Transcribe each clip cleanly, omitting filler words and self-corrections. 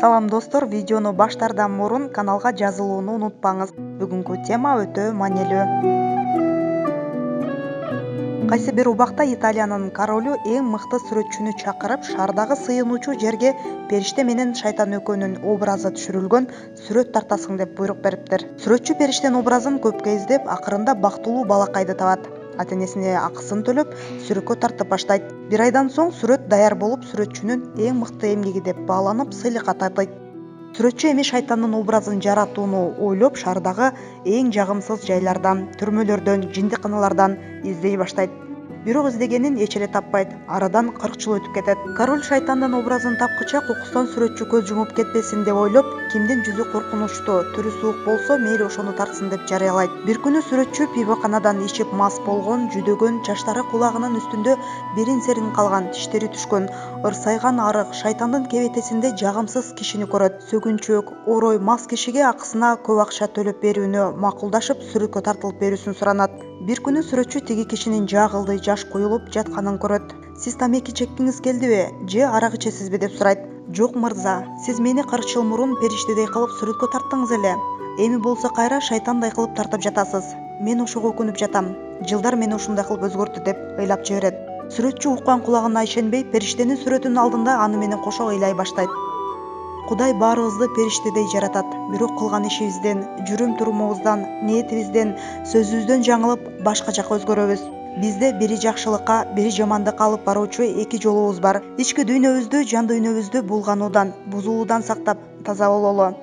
Салам достор, видеону баштардан мурун каналга жазылууну унутпаңыз. Бүгүнкү тема өтө маанилүү. Кайсы бир убакта Италиянын королу эң мыкты сүрөтчүнү чакырып, шаардагы сыйынуучу жерге периште менен шайтан экөөнүн образы түшүрүлгөн сүрөт тартасың деп буйрук бериптир. Сүрөтчү периштенин образын көпкө издеп, акырында бактылуу балакайды табат. Ата-энесине акысын төлөп, сүрөккө тартып баштайт. Бир айдан соң сүрөт даяр болуп, сүрөтчүнүн эң мыкты эмгеги деп бааланып, сыйлыкка тартылат. Сүрөтчү эми шайтандын образын жаратууну ойлоп, шаардагы эң жагымсыз жайлардан, түрмөлөрдөн, жиндиканалардан издей баштайт. Бирок издегенин эч эле таппайт. Арадан 40 жыл өтүп кетет. Король шайтандын образын тапкыча кукустан сүрөтчү көз жумуп кетпесин деп ойлоп, кимдин жүзү коркунучтуу, түрү суук болсо мейли ошону тартсын деп жарыялайт. Бир күнү сүрөтчү пивоканадан ичип мас болгон, жүдөгөн, чачтары кулагынын үстүндө берин-серин калган, тиштери түшкөн, ырсайган арык шайтандын кебетесинде жагымсыз кишини көрөт. Сөгүнчөк, орой мас кишиге акысына көп акча төлөп берүүнү макулдашып, сүрөткө тартылып берүүсүн суранат. Бир күнү сүрөтчү тиги кишинин жаагылды жаш куюлуп жатканын көрөт. Сиз тамеки чеккиңиз келдиби же арак ичесизби деп сурайт. Жок мырза, сиз мени 40 жыл мурун периштедей кылып сүрөткө тарттыңыз эле. Эми болсо кайра шайтандай кылып тартып жатасыз. Мен ошого өкүнүп жатам. Жылдар мени ушундай кылып өзгөрттү деп ыйлап жиберет. Сүрөтчү уккан кулагына ишенбей, периштенин сүрөтүнүн алдында аны менен кошо ыйлай баштайт. Кудай баарыбызды периштедей жаратат, бирок кылган ишибизден, жүрүм-турумубуздан, ниетибизден, сөзүбүздөн жаңылып, башка жакка өзгөрөбүз. Бизде бири жакшылыкка, бири жамандыкка алып баруучу эки жолубуз бар. Ички дүйнөбүздү, жан дүйнөбүздү булгануудан, бузуулуудан сактап, таза бололу.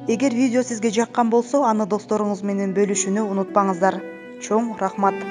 Эгер видео сизге жаккан болсо, аны досторуңуз менен бөлүшүүнү унутпаңыздар. Чоң рахмат.